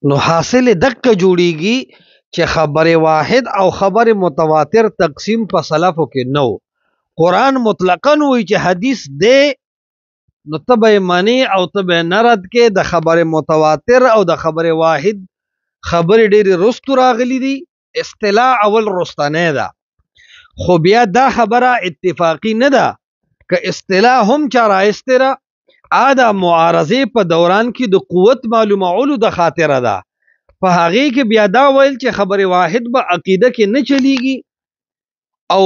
نو حاصل دک جوړیږي چې خبر واحد او خبر متواتر تقسیم په سلفو کې نو. قرآن مطلقاً وی چې حدیث دی نو تبه معنی او تبه نرد کې د خبر متواتر او د خبر واحد خبر ډېری رستو راغلی دي. اصطلاح اول رستنه ده، خو بیا دا خبره اتفاقی نه ده که اصطلاح هم چا راایسته دا معارضه په دوران کې د قوت معلومولو د خاطره ده. په هغه کې بیا دا ویل چې خبر واحد به عقیده کې نه چلیږي او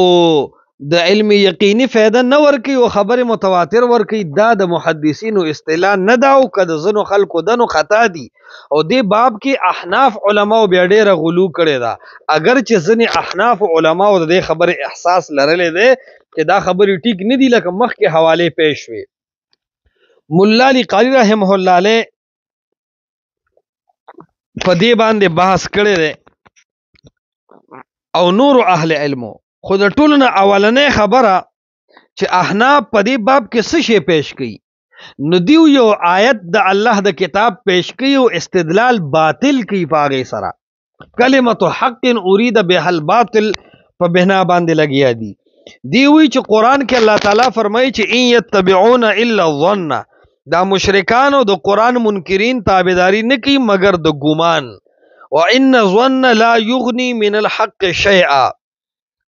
د علم یقیني فایده نه ورکي او خبر متواتر ورکي. دا د محدثینو اصطلاح نه دا او کده زنو خلکو دنو خطا دي. او دې باب کې احناف علماو بیا ډېره غلو کړی دا، اگر چې ځنې احناف علماو د دې خبر احساس لرلې ده چې دا خبرې ټیک نه دي، لکه مخکې حواله پیش وي. مولا علی قاری رحمه الله علیه په دې باندې بحث کړی دی او نور اهل علمو. خو د ټولو نه اولنې خبره چې احناف په دې باب کې څه شی پیش کړي، نو دیو یو آیت د الله د کتاب پیش کړي او استدلال باطل کوي په هغې سره. کلمت حق ارید بها الباطل په بنا باندې لګیا دي. دی وی چې قرآن کې الله تعالی فرمایي چې ان یتبعون الا الظن، دا مشرکانو د قرآن منکرین تابعداري نه کوي مگر د ګمان. وان الظن لا یغنی من الحق شیئا،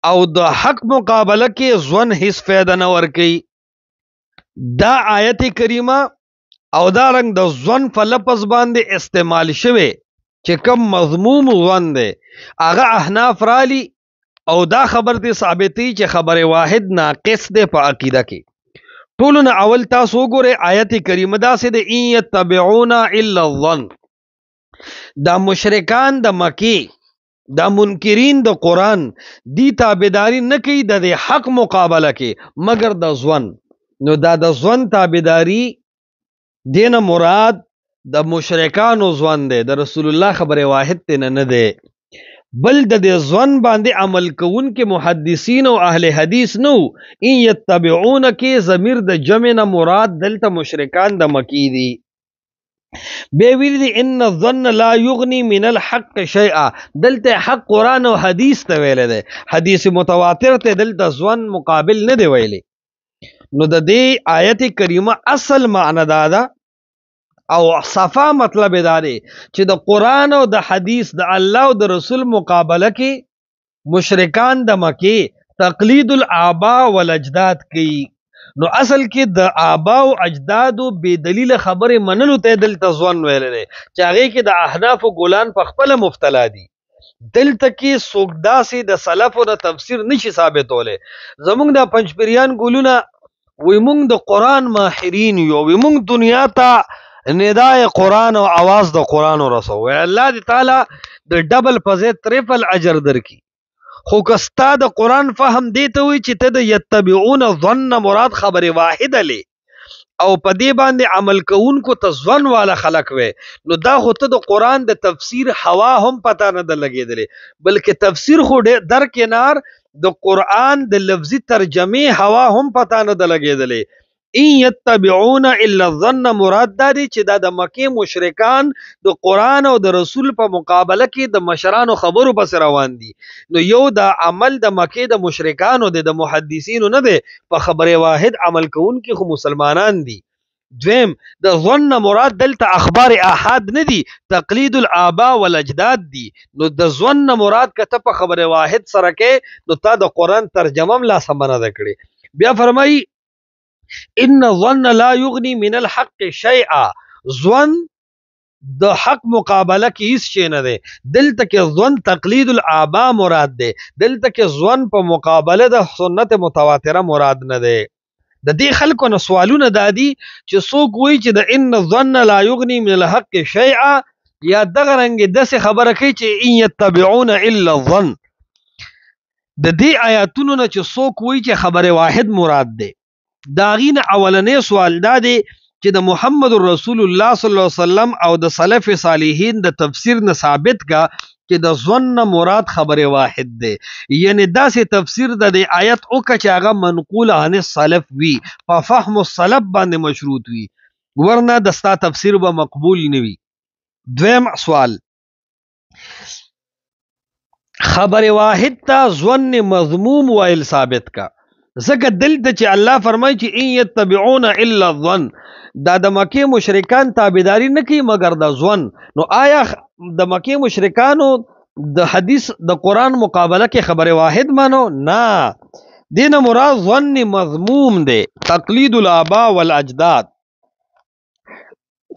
او د حق مقابله کې ځوان هیڅ فایده نه ورکي. دا آیت کریمه او دا رنگ د ځوان په لفظ باندې استعمال شوی چې کم مضموم ځوان دی هغه احناف رالی او دا خبر دی ثابتی چې خبر واحد ناقص دی په عقیده کې. ټولو نه اول تاسو وګورئ آیت کریمه داسې دی ان یتبعون الا الظن. دا مشرکان د مکی دا منکرین د قرآن دی تابعداری نه کوي د حق مقابله کې مگر د ځوان. نو دا د ځوان تابعداری دینه مراد د مشرکانو ځوان دی، د رسول الله خبر واحد ته نه دی. بل د ځوان باندې عمل کوون کې محدثین او اهل حدیث نو. ان یتبعون کې ضمیر د جمع نه مراد دلته مشرکان د مکی دی. بے ویل دی ان الظن لا یغنی من الحق شیئا، دلته حق قرآن او حدیث ته ویل دی، حدیث متواتر ته دلته ځوان مقابل نه دی ویلی. نو د دې آیت کریمه اصل معنی دا ده او صفا مطلب دا دی چې د قرآن او د حدیث د الله او د رسول مقابله کې مشرکان د مکی تقلید الآباء والاجداد کوي. نو اصل کې د آبا او اجدادو بے دلیل خبرې منلو ته دلته ځوان ویل دی چې هغې کې د احناف و ګولان په خپله مفتلا دي. دلته کې څوک داسې د سلفو د تفسیر نشي ثابتولی. زمونږ د پنجپریان ګولونه وی مونږ د قرآن ماهرین یو، وی مونږ دنیا ته ندای قرآن او आवाज د قرآن ورسو. وی الله دی تعالی د ډبل په ځای تریپل اجر درکړي. خو کستا د قرآن فهم دیته وي چې ته د یتبعون ظن مراد خبر واحد لی او په دې باندې عمل کوونکو ته ځوان والا خلق وي، نو دا خو ته د قرآن د تفسیر هوا هم پتا نه ده لګېدلې، بلکې تفسیر خو در کنار د قرآن د لفظي ترجمه هوا هم پتا نه ده لګېدلې. ان یتبعون الا الظن مراد دا دی چې دا د مکې مشرکان د قرآن او د رسول په مقابله کې د مشرانو خبرو پس روان دي. نو یو د عمل د مکې د مشرکانو د محدثینو نه دی، په خبر واحد عمل کوونکي خو مسلمانان دي. دویم د ظن مراد دلته اخبار احاد نه دي، تقلید الآباء والاجداد دي. نو د ظن مراد کته په خبر واحد سره کې نو تا د قرآن ترجمه لا سمنه ده کړي. بیا فرمایي ان الظن لا یغنی من الحق شیئا، ظن د حق مقابله کې هیڅ شی نه دی. دلته کې ظن تقلید الآباء مراد دی، دلته کې ظن په مقابله د سنت متواتره مراد نه دی. د دې خلکو نه سوالونه دادي چې څوک وایي چې د ان الظن لا یغنی من الحق شیئا یا دغه رنګ داسې خبره کوي چې ان یتبعون الا الظن. د دې آیاتونو نه چې څوک وایي چې خبر واحد مراد دی، داغین اولنې سوال دا دی چې د محمد رسول الله صلی الله علیه وسلم او د سلف صالحین د تفسیر نه ثابت کا چې د ظن مراد خبر واحد دی. یعنی داسې تفسیر د دې آیت او چې هغه منقول عن السلف وي، په فهم السلف باندې مشروط وي، ورنه دستا تفسیر به مقبول نه وي. دویم سوال، خبر واحد تا ظن مضموم وائل ثابت کا. زکه دلته چې الله فرمایي چې ان یتبعون الا الظن، دا د مکه مشرکان تابعداري نه کوي مگر د ظن. نو آیا د مکه مشرکانو د حدیث د قران مقابله کې خبر واحد مانو؟ نه، دین مراد ظن مضموم دی، تقلید الآباء والاجداد.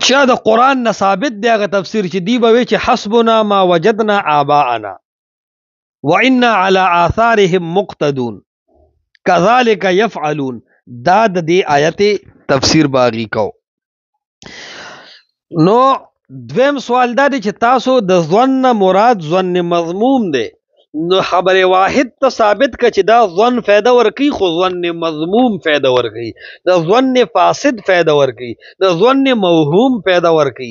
چا د قران نه ثابت دی هغه تفسیر چې دی به چې حسبنا ما وجدنا آباءنا وإنا على آثارهم مقتدون كذلك يفعلون. دا د دې آیت تفسیر باغی کو. نو دویم سوال دا دی چې تاسو د ظن مراد ظن مضموم دی، نو خبر واحد ته ثابت که چې دا ظن فایده ورکی، خو ظن مضموم فایده ورکی، د ظن فاسد فایده ورکی، د ظن موهوم فایده ورکی.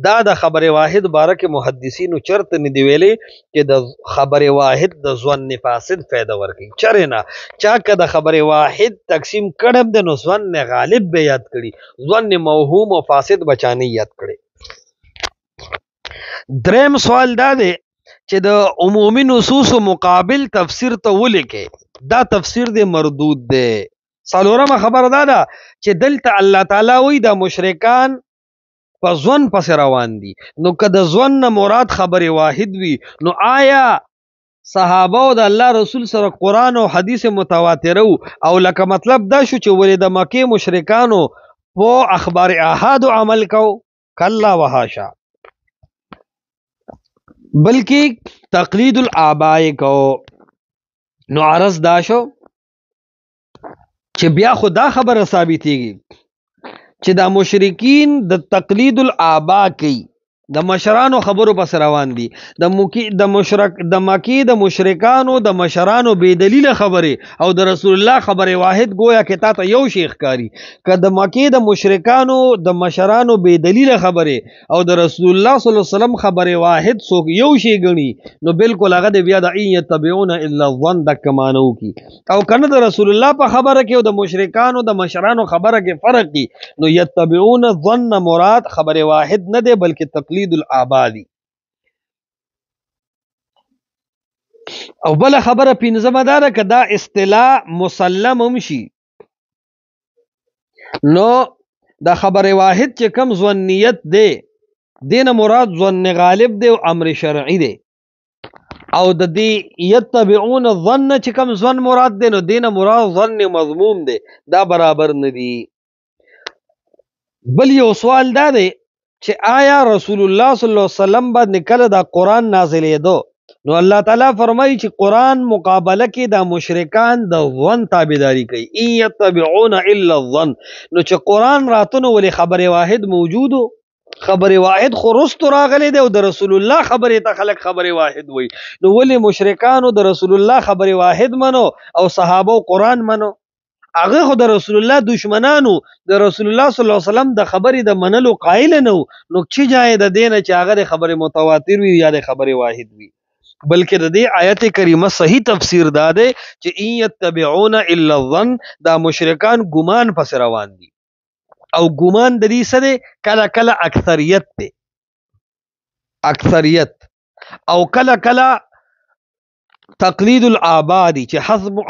دا د خبر واحد بارک محدثینو چرته نه دی ویلي چې د خبر واحد د ظن فاسد فایده ورکی. چرې نه، چا که د خبر واحد تقسیم کړم د نو ظن غالب به یاد کړي، ظن موهوم او فاسد بچانی یاد کړي. دریم سوال دا دی چې د عمومي نصوص مقابل تفسیر ته ولیکې، دا تفسیر دی مردود دی. څلورمه خبره دا ده چې دلته الله تعالی وی د مشرکان په ظن پس روان دي، نو که د ظن نه مراد خبر واحد وي، نو آیا صحابه او د الله رسول سره قرآن او حدیث متواتره او لکه مطلب دا شو چې ولې د مکې مشرکانو په اخبار احاد عمل کو؟ کلا وحاشا، بلکې تقلید الآباء کو. نو عرض دا شو چې بیا خدا خبره ثابتېږي چې دا مشرکین د تقلید الآباء کوي، د مشرانو خبرو پس روان دي، د مکی د مشرکانو د مشرانو بے دلیل خبره او د رسول الله خبره واحد گویا کې تا ته یو شیخ کاری. که د مکی د مشرکانو د مشرانو بے دلیل خبره او د رسول الله صلی الله علیه وسلم خبره واحد څوک یو شی غني، نو بالکل هغه د بیا د یتبعون الا الظن د کمانو کی. او کنه د رسول الله په خبره کې او د مشرکانو د مشرانو خبره کې فرق دی، نو یتبعون الظن مراد خبره واحد نه دی بلکې تقلید الآبادی. او بل خبره پینځمه ده که دا اصطلاح مسلم هم شي، نو دا خبر واحد چې کم ظنیت دی دین مراد ظن غالب دی او امر شرعی دی، او د دې یتبعون الظن چې کم ظن مراد دی نو دین مراد ظن مضموم دی، دا برابر ندی. بل یو سوال دا دی چې آیا رسول الله صلی الله علیه وسلم باندې کله دا قرآن نازلېدو، نو الله تعالی فرمایي چې قرآن مقابله کې دا مشرکان د ظن تابعداري کوي، ان یتبعون الا الظن. نو چې قرآن راتنو ولې خبر واحد موجودو، خبر واحد خو رستو راغلی دی او د رسول الله خبرې ته خلک خبر واحد وي، نو ولې مشرکانو د رسول الله خبر واحد منو او صحابه قرآن منو؟ هغه خو د رسول الله دشمنانو، د رسول الله صلی الله علیه وسلم د خبرې د منلو قائل نه وو، نو چې جای د دینه چې هغه د خبره متواتر وي یا د خبره واحد وي. بلکې د دې آیت کریمه صحیح تفسیر دا دی چې ان یتبعون الا الظن، دا مشرکان ګمان پس روان دي، او ګمان د دې سره کله کله اکثریت دی، اکثریت، او کله کله تقلید الآباء دی چې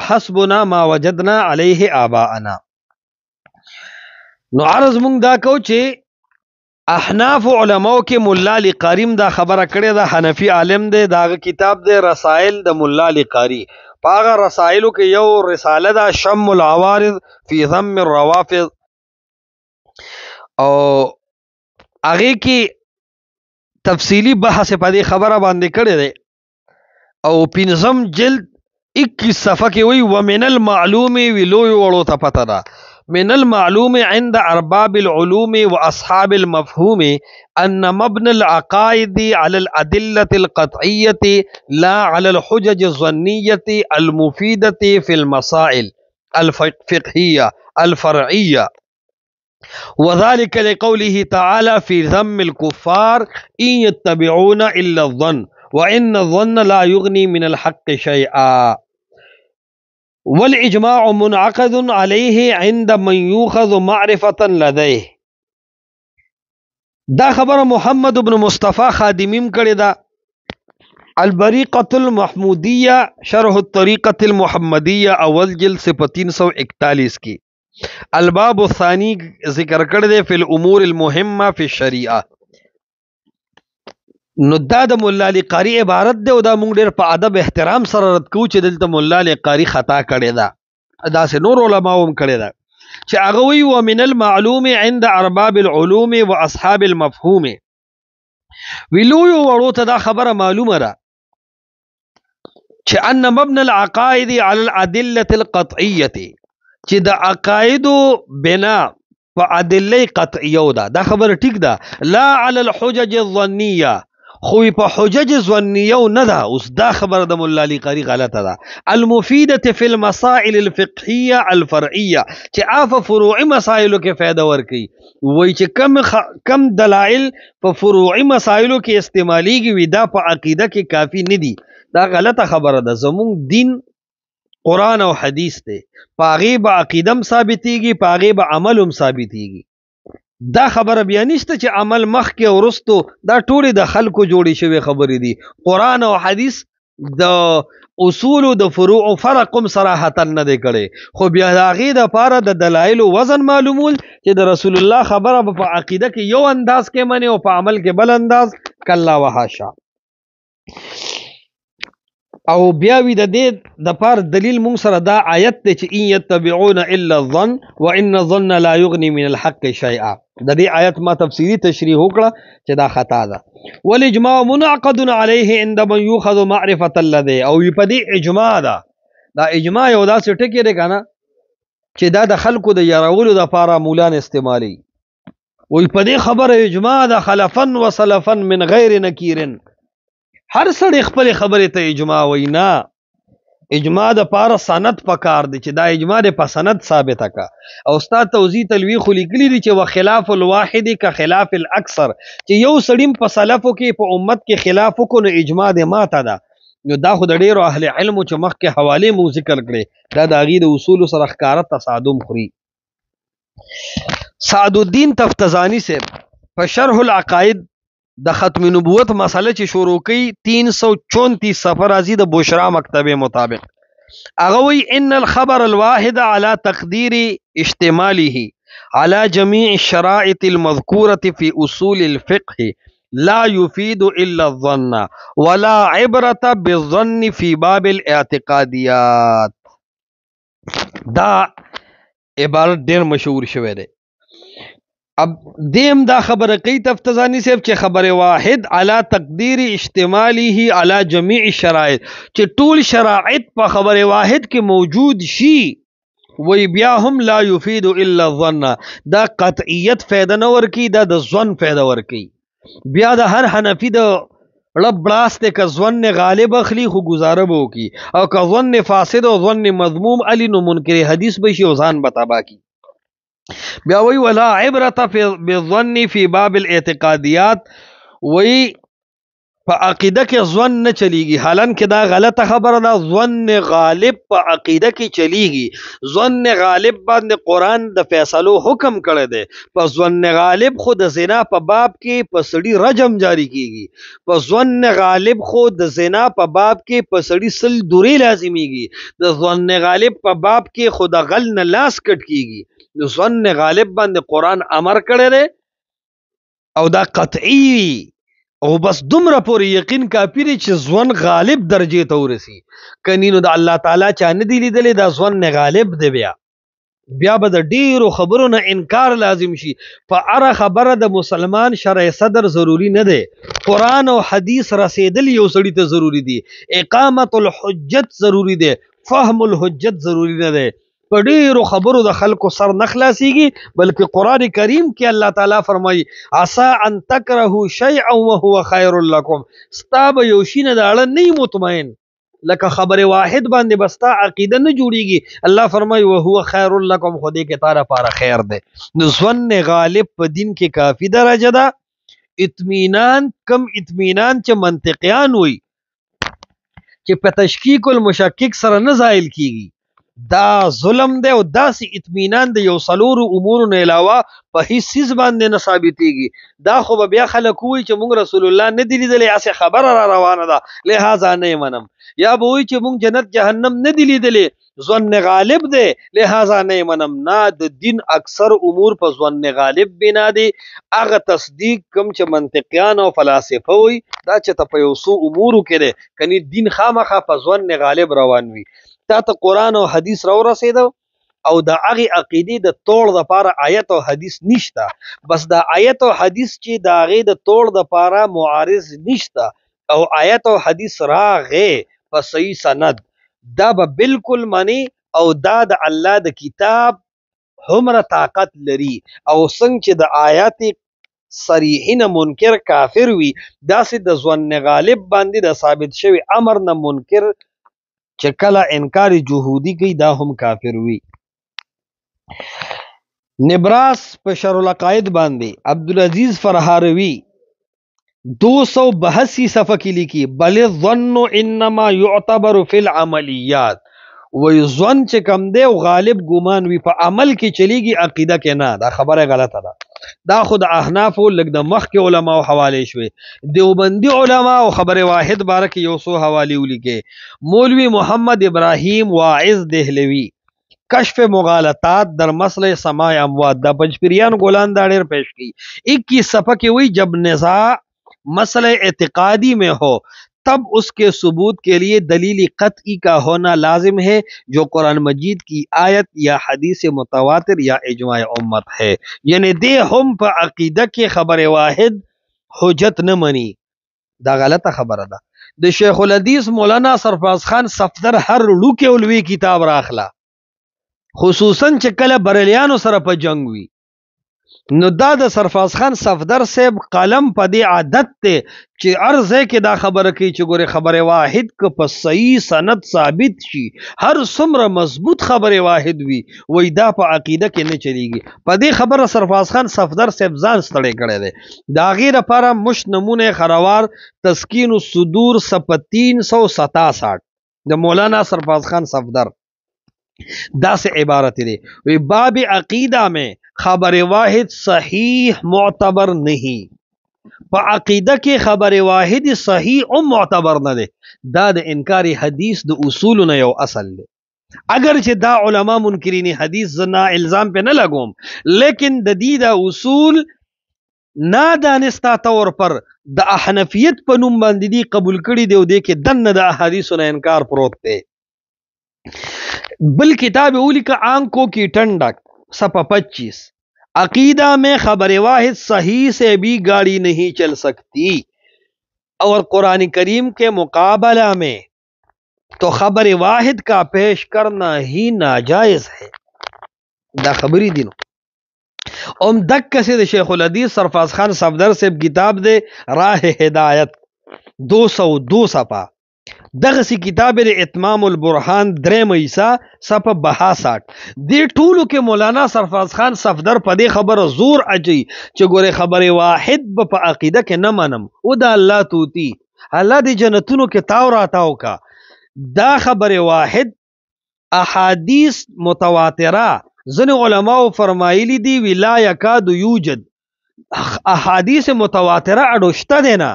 حسبنا ما وجدنا علیه آباءنا. نو عرض مونږ دا کو چې احناف علماء کې مولا علی قاریم دا خبره کړې ده، حنفی عالم دی، داغه کتاب دی رسائل د مولا علی قاری. پاغه رسائلو کې یو رساله ده شم العوارض فی ذم الروافض، او هغه کې تفصیلی بحث په دې خبره باندې کړی دی، او پنځم جلد 21 صفحه کې وی ومن المعلوم ویلوی وړو ته پته ده، من المعلوم عند ارباب العلوم واصحاب المفهوم ان مبنى العقائد على الادله القطعيه لا على الحجج الظنيه المفيده في المسائل الفقهيه الفرعيه، وذلك لقوله تعالى في ذم الكفار ان يتبعون الا الظن وإن الظن لا يغني من الحق شيئا، والإجماع منعقد عليه عند من يؤخذ معرفة لديه. دا خبره محمد ابن مصطفی خادمیم کړی دا. البریقة المحمودیہ شرح الطریقة المحمدیہ اول جلد سے 341 کی. الباب الثانی ذکر کړی دی فی الامور المهمه فی الشریعه. نو دا د مولا علی قاری عبارت دی او دا موږ ډېر په ادب احترام سره رد کوو چې دلته مولا علی قاری خطا کړی دا. داسې نور علما هم کړی دا چې هغه وی ومن المعلوم عند ارباب العلوم واصحاب المفهوم. ویلو یو وړو ته دا خبره معلومه ده چې ان مبنى العقائد على الادله القطعيه، چې د عقایدو بنا په ادله قطعیه ده. دا خبره ټیک ده، لا على الحجج الظنيه، خو په حجج ظنیه نه ده. اوس دا خبره د مولا علی قاری غلطه ده. المفیده فی المسائل الفقهیه الفرعیه، چې عفو فروعی مسائلو کې فائدہ ورکي. وای چې کم دلائل په فروعی مسائلو کې استعمالیږي وي دا په عقیده کې کافی نه دي. دا غلطه خبره ده. زمونږ دین قرآن او حدیث ته پاغي به عقیدم ثابتيږي، پاغي به عملم ثابتيږي. دا خبره بیا نشته چې عمل مخکې او وروستو، دا ټولې د خلکو جوړې شوی خبرې دي. قرآن او حدیث د اصول او د فروع فرقم صراحتا نه دی کړي، خو بیا د هغې دپاره د دلایل وزن معلومول چې د رسول الله خبره به په عقیده کې یو انداز کې منې او په عمل کې بل انداز، کلا وحاشا. او بیا وی د دې د پار دلیل مونږ سره دا آیت ته چې ان یتبعون الا الظن وان الظن لا یغنی من الحق شیئا. د دې آیت ما تفصیلی تشریح وکړه چې دا خطا ده. والاجماع منعقد علیه عند من یؤخذ معرفه الذی، او په دې اجماع ده. دا اجماع یو داسې ټکی دی کنه چې دا د خلکو د یارولو د پاره مولان استعمالی. وی په دې خبره اجماع ده خلفا وسلفا من غیر نکیرن. هر سړی خپل خبرې ته اجماع وینا. اجماع د پاره سند پکار دی چې دا اجماع د په سند ثابته کا. او استاد توضیح تلویح لیکلی دی چې وخلاف الواحد کا خلاف الاکثر، چې یو سړی په سلفو کې په امت کې خلاف وکړو نو اجماع د ماته ده. نو دا خو د ډیرو اهل علم چې مخکې حواله مو ذکر کړي، دا د هغې د اصول سره ښکاره تصادم خوري. سعد الدین تفتزانی سے په شرح العقائد د ختم نبوت مسئله چې شروع کړي 334 صفحه راځي د بشرا مکتبه مطابق. هغه وی ان الخبر الواحد على تقدير اشتماله على جميع الشرائط المذكورة في اصول الفقه لا يفيد الا الظن ولا عبرة بالظن في باب الاعتقاديات. دا عبارت ډیر مشهور شوی دی. اب دیم دا خبره کوي تفتزانی صاحب چې خبره واحد علی تقدیر اشتماله علی جميع الشرائط، چې ټول شرائط په خبره واحد کې موجود شي. وی بیا هم لا یفید الا الظن، دا قطعیت فایده نه ورکی، دا د ظن فایده ورکی. بیا د هر حنفی د رب بلاسته که ظن غالب اخلی خو گزاره بو کی، او که ظن فاسد او ظن مذموم علی نو منکر حدیث بشي او ځان بتابا کی. بیا وی ولا عبرت بالظن فی باب الاعتقادیات، وی په عقیده کې ظن نه چلیږي. حالانکه دا غلطه خبره ده. ظن غالب په عقیده کې چلیږي. ظن غالب باندې قرآن د فیصلو حکم کړی دی. په ظن غالب خو د زنا په باب کې په سړي رجم جاری کیږي. په ظن غالب خو د زنا په باب کې په سړي سل دوری لازمیږي. د ظن غالب په باب کې خو د غل نه لاس کټ کیږي. ظن غالب باندې قرآن امر کړی دی او دا قطعی، او بس دومره پورې یقین کافی دی چې ظن غالب درجې ته ورسی. کنی نو د الله تعالی چا نه دی لیدلی دا ظن غالب دی. بیا به د ډیرو خبرو نه انکار لازم شي. په هره خبره د مسلمان شرع صدر ضروری نه دی. قرآن او حدیث رسیدل یو سړي ته ضروری دی. اقامت الحجت ضروری دی. فهم الحجت ضروری نه دی. په ډیرو خبرو د خلکو سر نه خلاصیږي، بلکې قرآن کریم کې الله تعالی فرمایي عسى ان تکرهوا شیئا وهو خیر لکم. ستا به یو شي نه د اړه نه مطمئن، لکه خبر واحد باندې بستا عقیده نه جوړیږي. الله فرمایي وهو خیر لکم، خو دې کې تا لپاره خیر دی. نو ظن غالب په دین کې کافی درجه ده. اطمینان کم اطمینان چې منطقیان وي چې په تشکیک المشکک سره نه زائل کیږي. دا ظلم دی او داسې اطمینان د یو څلورو امورو نه علاوه په هیڅ څیز باندې نه ثابتېږي. دا خو به بیا خلک وایي چې موږ رسول الله نه دی لیدلی، هسې خبره را روانه ده لہذا نه یې منم، یا به وایي چې موږ جنت جهنم نه دی لیدلی، ظن غالب دی لہذا نه یې منم. نه، د دین اکثر امور په ظن غالب بنا دی. هغه تصدیق کوم چې منطقیان او فلاسفه وایي دا چې ته په یو څو امورو کې دی، کني دین خامخا په ظن غالب روان وي. تا ته قرآن او حدیث راو رسیدو او د هغې عقیدې د توړ دپاره آیت او حدیث نشته، بس د آیت او حدیث چې د هغې د توړ دپاره معارض نشته او آیت او حدیث راغې په صحیح سند، دا به بالکل منی او دا د الله د کتاب همره طاقت لري. او څنګه چې د آیات صریحین منکر کافر وي، داسې د ظن غالب باندې د ثابت شوی امر نه منکر چې کله انکار جهودی کوي دا هم کافر وي. نبراس په شرح العقاید باندې عبدالعزیز فرهاروی 282 صفحه کې لیکي بل الظن انما يعتبر في العمليات، وی ظن چې کم دی او غالب ګمان وي په عمل کې چلیږي، عقیده کې نه. دا خبره غلطه ده. دا خود احناف لګ د مخکې علما او حواله شوي. دیوبندی علما او خبر واحد باره کې یو څو حواله ولیکي. مولوی محمد ابراهیم واعظ دهلوی کشف مغالطات در مسئلہ سماع اموات، دا پنجپیریان گولان دا ډیر پیش کی. 21 صفحه کې وی جب نزاع مسئلہ اعتقادی میں ہو تب اس کے ثبوت کے لیے دلیل قطعی کا ہونا لازم ہے جو قرآن مجید کی آیت یا حدیث متواتر یا اجماع امت ہے. یعنی دے ہم پا عقیدہ کے خبر واحد حجت نہ منی. دا غلط خبر ده. د شیخ الحدیث مولانا سرفراز خان صفدر هر لوکه علوی کتاب راخلا، خصوصا چې کله بریلیانو سره په جنگ وی، نو دا د سرفراز خان صفدر صاحب قلم په دې عادت ته چې ارزه کې دا خبره کوي چې ګوره خبره واحد که په صحیح سند ثابت شي، هر څومره مضبوط خبره واحد وي، وای دا په عقیده کې نه چلیږي. په دې خبره سرفراز خان صفدر صاحب ځان ستړی کړی دی. دا غیر لپاره مش نمونه خروار تسکین الصدور صفحه 367 د مولانا سرفراز خان صفدر دا سے عبارت دی. وی باب عقیدہ میں خبر واحد صحیح معتبر نہیں، پا عقیدہ کے خبر واحد صحیح او معتبر نہ دے. دا د انکار حدیث د اصول نه یو اصل دی. اگر چې دا علماء منکرین حدیث زنا الزام پہ نہ لگوم، لیکن د دې دا اصول نادانستا طور پر د احنفیت په نوم باندې دی قبول کړي دی او دې کې دنه د احادیث نه انکار پروت دی. بل کتاب اولی کا آنکھوں کی ٹھنڈک صفحہ 25 عقیدہ میں خبر واحد صحیح سے بھی گاڑی نہیں چل سکتی اور قرآن کریم کے مقابلہ میں تو خبر واحد کا پیش کرنا ہی ناجائز ہے. دا خبری دینو ام دک سے دے شیخ الحدیث سرفراز خان صفدر سے کتاب دے راہ ہدایت 202 صفحہ. دغسی کتاب اتمام البرحان درم عیسیٰ صفحہ 62. دی ټولو کې مولانا سرفراز خان صفدر په دې خبره زور اچي چې ګوره خبره واحد په عقیده کې نه منم او دا الله توتی الله دی جنتونو کې تاو راتاو کا. دا خبره واحد احادیث متواتره ځنې علماء فرمایلی دی ولا یکاد یوجد، احادیث متواتره اډوشته دینا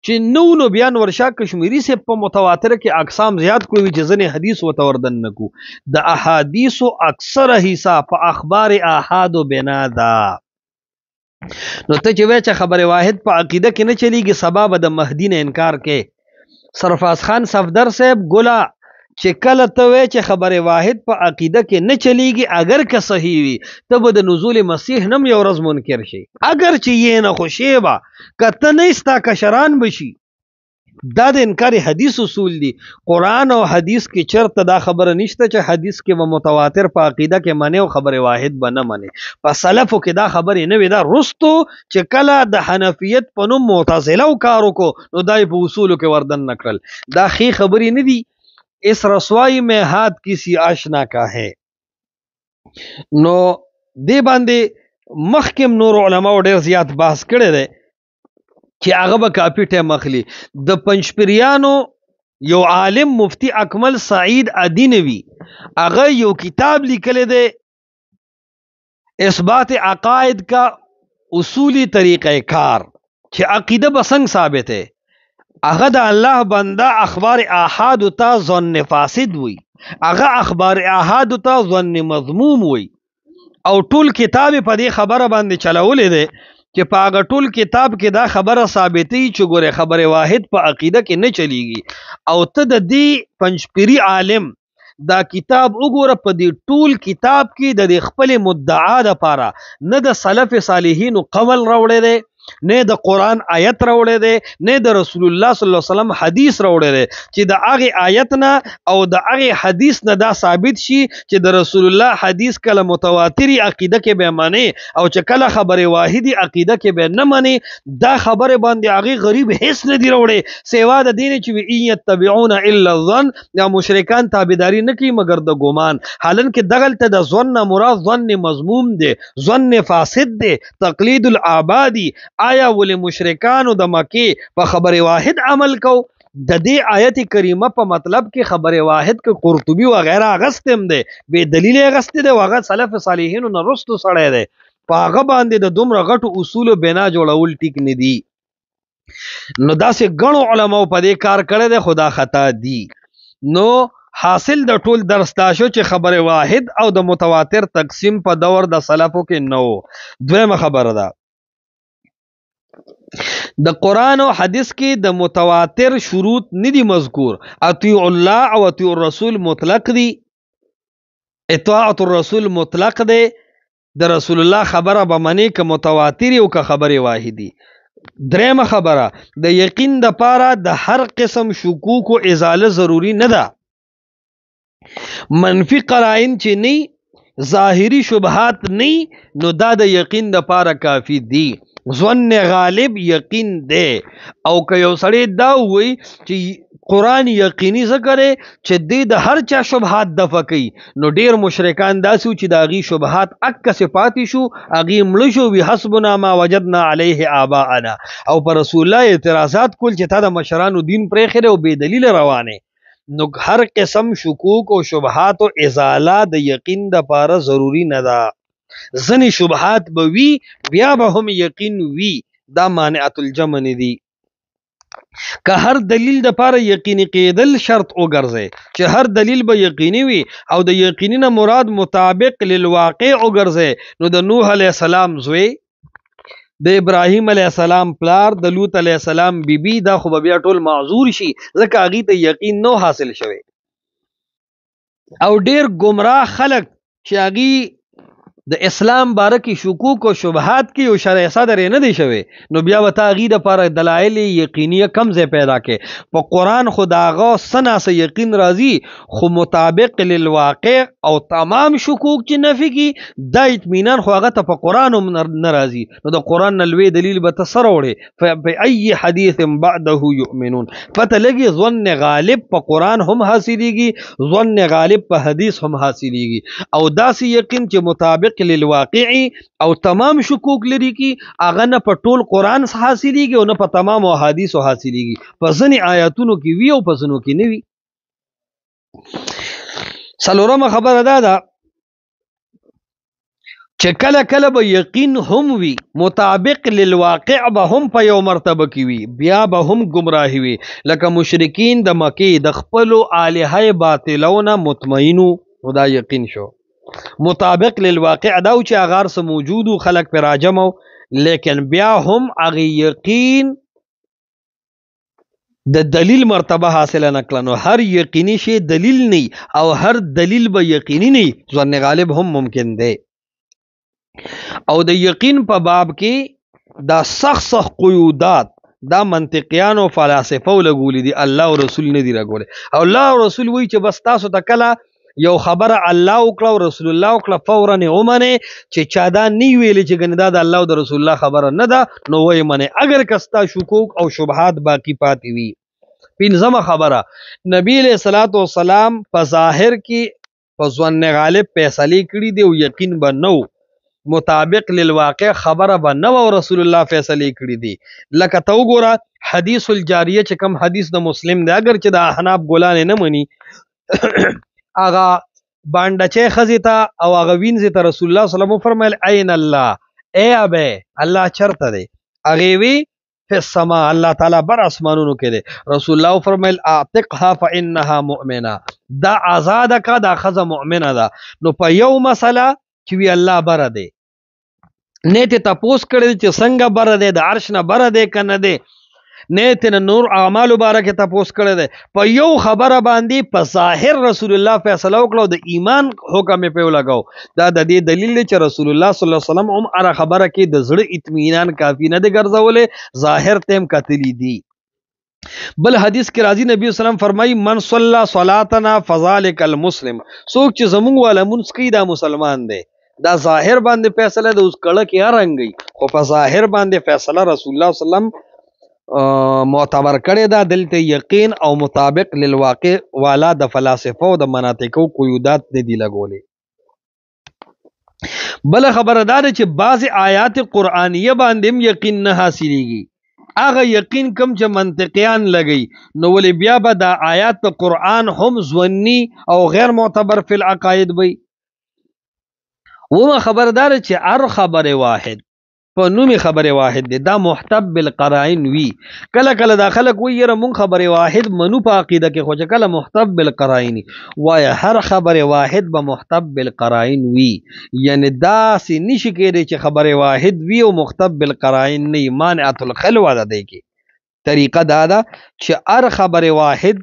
چې نو بیان ورشا کشمیری سے په متواتر کې اقسام زیات کوي چې ځنې حدیث وتوردن نکو. د احادیث اکثر حصہ په اخبار احاد و بنا دا. نو ته چې وای چې خبر واحد په عقیده کې نه چلیږي، سبب د مهدی نه انکار کې. سرفراز خان صفدر صاحب ګلا چې کله ته وای چې خبر واحد په عقیده کې نه چلیږي، اگر که صحیح وي ته به د نزول مسیح نم یو ورځ منکر شي، اگر چې یې نه خوشی با کته نه استا کشران بشي. دا د انکار حدیث اصول دي. قرآن او حدیث کې چرته دا خبره نشته چې حدیث کې و متواتر په عقیده کې منی او خبر واحد به نه منی. په سلفو کې دا خبرې نه وي. دا رستو چې کله د حنفیت په نوم معتزله او کارو کو نو دای په اصولو کې وردن نکړل. دا خې خبرې نه دي. اس رسوائی میں ہاتھ کسی آشنا کا ہے. نو دی باندې مخکم نور علماء ډیر زیات بحث کړی دی چې هغه به کافي ټیم اخلي. د پنځپیریانو یو عالم مفتی اکمل سعید ادینوی هغه یو کتاب لیکلی دی اثبات عقائد کا اصولی طریقہ کار چې عقیده بسنګ ثابت ہے هغه د الله بنده اخبار احاد ته ظن فاسد وي هغه اخبار احاد ته ظن مذموم وي او ټول کتاب په دې خبره باندې چلولې ده چې په هغه ټول کتاب کې دا خبره ثابتې چې ګوره خبره واحد په عقیده کې نه چلیږي او ته د دې پنځپيري عالم دا کتاب وګوره په دې ټول کتاب کې د خپل مدعا لپاره نه د سلف صالحین قول راوړی دی نه د قرآن آیت راوړی دی نه د رسول الله صلی الله علیه وسلم حدیث راوړی دی چې د هغه آیت نه او د هغه حدیث نه دا ثابت شي چې د رسول الله حدیث کله متواتری عقیده کې به معنی او چې کله خبره واحدی عقیده کې به نه معنی دا خبره باندې هغه غریب هیڅ نه دی راوړی سیوا د دین چې وی یتبعون الا الظن یا مشرکان تابعداري نه کوي مگر د ګمان حالن کې دغلته د ظن مراد ظن مذموم دی ظن فاسد دی تقلید العبادی آیا ول مشرکانو د مکه په خبره واحد عمل کو د دې آیت کریمه په مطلب کې خبره واحد کې قرطبي و غیره غستم دی به دلیل غست دی واغه سلف صالحین نو رستو سړی دی په هغه باندې د دومره غټو اصول بنا جوړول ټیک نه دی نو داسې غنو علماء په دې کار کړی دی خدا خطا دی نو حاصل د ټول درس دا شو چې خبره واحد او د متواتر تقسیم په دور د سلفو کې نو دویمه خبره ده د قرآن او حدیث کې د متواتر شروط ندي مذکور اطیع الله او اطیع الرسول مطلق دي اطاعت الرسول مطلق دی د رسول الله خبره به منی که متواتر او که خبره واحدی درېمه خبره د یقین د پاره د هر قسم شکوک او ازاله ضروری نه ده منفی قرائن چې نه ظاهری شبهات نه نو دا د یقین د پاره کافی دی ظن غالب یقین دی او که یو سړی دا وي چې قرآن یقیني ذکر چې د هر چا شبهات دفع کوي نو ډیر مشرکان داسو چې د هغې شبهات اکه صفاتی شو هغې مړه شو وي حسبنا ما وجدنا علیه آباءنا او پر رسول الله اعتراضات کول چې تا د مشرانو دین پرېښی او بې دلیل روانه نو هر قسم شکوک او شبهات او ازاله د یقین د پاره ضروری نه ده ځنې شبهات به وي بیا به هم یقین وي دا مانعت الجمع نه دي که هر دلیل د پاره یقیني کېدل شرط وګرځي چې هر دلیل به یقیني وي او د یقیني نه مراد مطابق للواقع وګرځي نو د نوح علیه السلام زوی د ابراهیم علیه السلام پلار د لوط علیه السلام بیبي دا خو بیا ټول معذور شي ځکه هغې ته یقین نو حاصل شوی او ډیر گمراه خلق چې هغې د اسلام باره کې شکوک او شبهات کې او شرع صدر نه دی شوی نو بیا وتا غي د پر دلایل یقینیه کم ځای پیدا کې په قران خداغه سنا سه یقین راځي خو مطابق للواقع او تمام شکوک چې نفي کی د اطمینان خو هغه ته په قران هم ناراضي نو د قران نلوي دلیل به تسر وړي فاي حديث بعده يؤمنون فتلګي ظن غالب په قران هم حاصلېږي ظن غالب په حدیث هم حاصلېږي او داسې یقین چې مطابق للواقعي او تمام شکوک لري کی اغه نه په ټول قران حاصلېږي او نه په تمام احادیث حاصلېږي په ځنې آیاتونو کې وی او په ځنو کې نه وی څلورمه خبره ده چې کله کله به یقین هم وي مطابق للواقع به هم په یو مرتبه کې وي بیا به هم گمراهي وي لکه مشرکین د مکې د خپل الہه باطلونه مطمئنو نو دا یقین شو مطابق للواقع دا چې اغار سره موجود خلق پر راجمو لیکن بیا هم اغه یقین د دلیل مرتبه حاصل نه کړنو هر یقیني شی دلیل نه او هر دلیل به یقیني نه ظن غالب هم ممکن دی او د یقین په باب کې دا سخت قیودات دا منطقيان او فلسفه ولګولې دي الله او رسول نه دی راګولې او الله او رسول وی چې بس تاسو ته کله یو خبره الله وکړه او رسول الله وکړه فورا اومنه چې چا دا نی ویلې چې ګندا د الله او د رسول الله خبره نه ده نو وای منه اگر کستا شکوک او شبهات باقی پاتې وي پنځمه خبره نبی علیہ الصلوۃ والسلام په ظاهر کې په ظن غالب فیصله کړی دی او یقین به نو مطابق للواقع خبره به نه او رسول الله فیصله کړی دي. لکه ته وګوره حدیث الجاریه چې کوم حدیث د مسلم دی، اگر چې د احناف ګلان نه مني هغه باندې خزی ته او هغه وینځي ته رسول الله صلی الله علیه وسلم فرمایل عین الله، اے ابه الله چرته دی؟ هغه وی فی السما، الله تعالی بر اسمانونو کې دی. رسول الله فرمایل اعتقها فانها مؤمنه، دا آزاد کا، دا خزه مؤمنه ده. نو په یو مسله چې وی الله بر دی، نه ته تپوس کړی چې څنګه بر دی، د عرش نه بر دی کنه دی، نه ته نور اعمال مبارکه تپوس کړی دی. په یو خبره باندې په ظاهر رسول الله فیصله وکړو، د ایمان حکم په لګاو. دا د دې دلیل دی چې رسول الله صلی الله علیه وسلم هم اره خبره کې د زړه اطمینان کافی نه دی ګرځولې، ظاهر تیم کتلی دی. بل حدیث کې راځي نبی وسلم فرمایي من صلی صلاتنا فذلک المسلم، څوک چې زمونږ والا مونږ کوي دا مسلمان دی. دا ظاهر باندې فیصله د اوس کړه کې ارنګي، خو په ظاهر باندې فیصله رسول الله صلی الله علیه وسلم معتبر کړی دا. دلته یقین او مطابق للواقع والا د فلاسفه او د مناطقو قیودات نه دی لګولې. بل خبردار چې بعض آیات قرآنیه باندې هم یقین نه حاصلېږي، هغه یقین کم چې منطقیان لګي، نو ولې بیا به دا آیات قرآن هم ځونی او غیر معتبر فی العقاید وي. ومه خبردار چې هر خبر واحد په نومي خبره واحد دی، دا محتب بالقرائن وی. کله کله دا خلک وی یره مون خبره واحد منو په عقیده کې، خو چې کله محتب بالقرائن وای هر خبره واحد به محتب بالقرائن وی. یعنی دا سی نشي کېدی چې خبره واحد وی او محتب بالقرائن نه، مانعت الخلوه ده. دی کې طریقه دا ده چې هر خبره واحد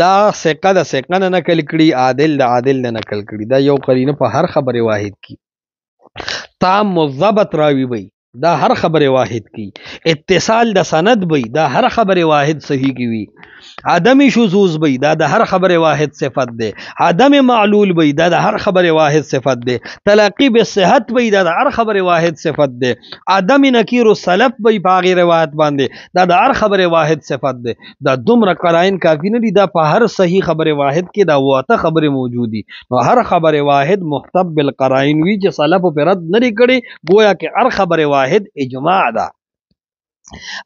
دا ثقه د ثقه نه نقل کړي، عادل د عادل نه نقل کړي. دا یو قرینه په هر خبره واحد کې تام مضبط راوي وي، دا هر خبر واحد کی. اتصال د سند بی، دا هر خبر واحد صحیح کی وی. عدم شذوذ بی، دا د هر خبر واحد صفت ده. عدم معلول بی، دا د هر خبر واحد صفت ده. تلقی بالصحت بی، دا د هر خبر واحد صفت ده. عدم نکیر السلف بی باغی روایت باندې، دا د هر خبر واحد صفت ده. دا دومره قرائن کافی نه دي، دا په هر صحیح خبر واحد کې دا واته خبر موجودی. نو هر خبر واحد محتب بالقرائن وی چې سلف په رد نه کړي، گویا کې هر خبر واحد اجماع ده.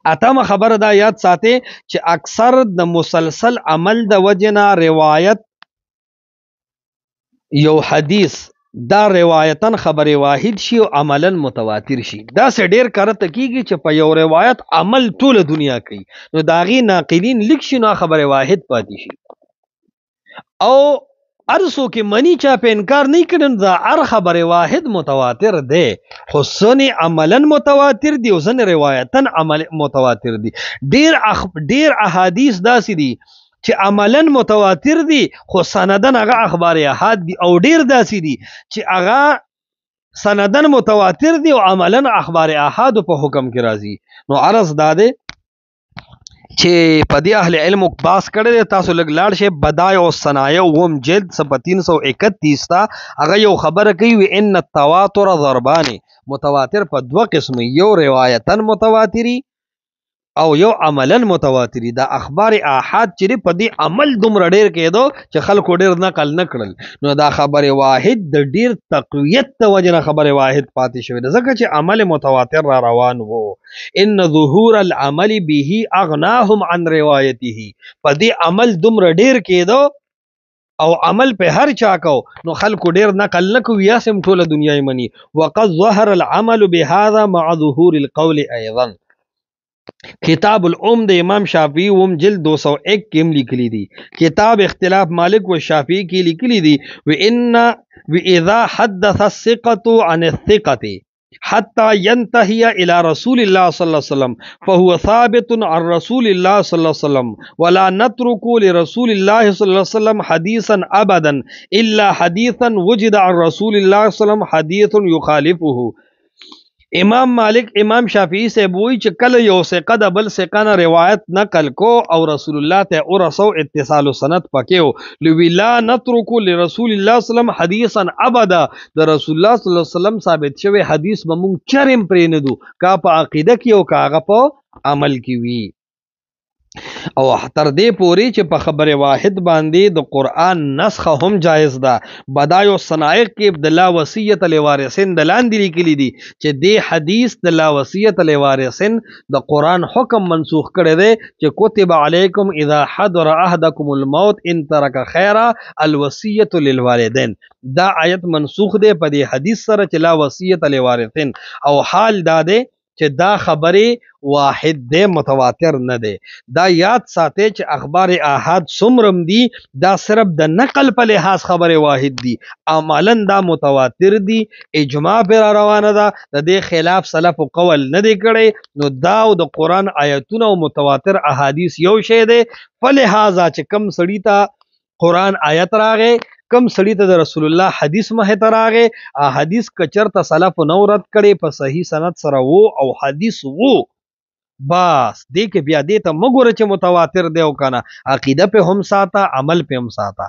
اتم خبر دا یاد ساته چې اکثر د مسلسل عمل د وجنا روایت یو حدیث دا روایتن خبر واحد شي او عملا متواتر شي. دا سه ډیر کرته کیږي چې په یو روایت عمل ټول دنیا کوي، نو داغي ناقلین لیک شي نو خبر واحد پاتې شي. او ارسو کې منی چا په انکار نه کړي، دا هر خبر واحد متواتر دی، خو سنی عملا متواتر دی او سن روایتن عمل متواتر دی. ډیر احادیث داسې دي چې عملا متواتر دي خو سندن هغه اخبار احاد دي، او ډیر داسې دي چې هغه سندن متواتر دي او عملا اخبار احاد په حکم کې راځي. نو عرض داده چې په دې اهل علم باس کړی، تاسو لګ لاړ شي بدایع الصنایع وم جلد 331 تا هغه یو خبره کوي ان التواتر ضربان، متواتر په دوه قسم، یو روایتن متواتری او یو عملا متواتری. دا اخبار احاد چې په دې عمل دومره ډیر کېدو چې خلکو ډیر نقل نکړل، نو دا خبر واحد د ډیر تقویت د وجنه خبر واحد پاتې شوی، ځکه چې عمل متواتر را روان وو. ان ظهور العمل به اغناهم عن روایته، په دې عمل دومره ډیر کېدو او عمل په هر چا کو، نو خلکو ډیر نقل نکو، یا سم ټوله دنیا منی. وقد ظهر العمل بهذا مع ظهور القول ايضا. کتاب الام د امام شافعی وم جلد 201 کې هم لیکلی دی. کتاب اختلاف مالک و شافعی کې لیکلی دی واذا حدث الثقة عن الثقة حتى ينتهي الى رسول الله صلى الله عليه وسلم فهو ثابت عن رسول الله صلى الله عليه وسلم ولا نترك لرسول الله صلى الله عليه وسلم حديثا ابدا الا حديثا وجد عن رسول الله صلى الله عليه وسلم حديث يخالفه. امام مالک امام شافعی سے بوئی چې کله یو ثقه د بل ثقه نه روایت نقل کو او رسول الله ته ورسو اتصال سند پکېو، لوی لا نترک لرسول الله صلی الله علیه وسلم حدیثا ابدا، د رسول الله صلی الله علیه وسلم ثابت شوی حدیث به مونږ چرم پرې نه دو، کا په عقیده کې او کاغه په عمل کې وی. او تر دې پوري چې په خبره واحد باندې د قران نسخه هم جایز ده. بدایو صنایع کې د لا وصیت لوارثین د لاندې لیکلي دي چې د حدیث د لا وصیت لوارثین د قران حکم منسوخ کړي دي چې کتب علیکم اذا حضر احدکم الموت ان ترک خیرا الوصیت للوالدین. دا آیت منسوخ دی په دې حدیث سره چې لا وصیت لوارثین، او حال دا دی چې دا خبره واحد دی، متواتر نه دی. دا یاد ساتي چې اخبار احاد سمرم دي دا صرف د نقل په لحاظ خبره واحد دي، عملا دا متواتر دي، اجماع پر روانه ده، د دې خلاف سلف قول نه دی کړي. نو دا د قران آیتونه او متواتر احادیث یو شی دی. فلهذا چې کم سړی ته قران آیت راغې، کم سړی ته د رسول الله حدیث مه ته راغې، حدیث کچر ته سلف نو رد کړي په صحیح سند سره وو او حدیث وو، بس دې کې بیا دې ته مګوره چې متواتر دی او کنه، عقیده په هم ساته، عمل په هم ساته.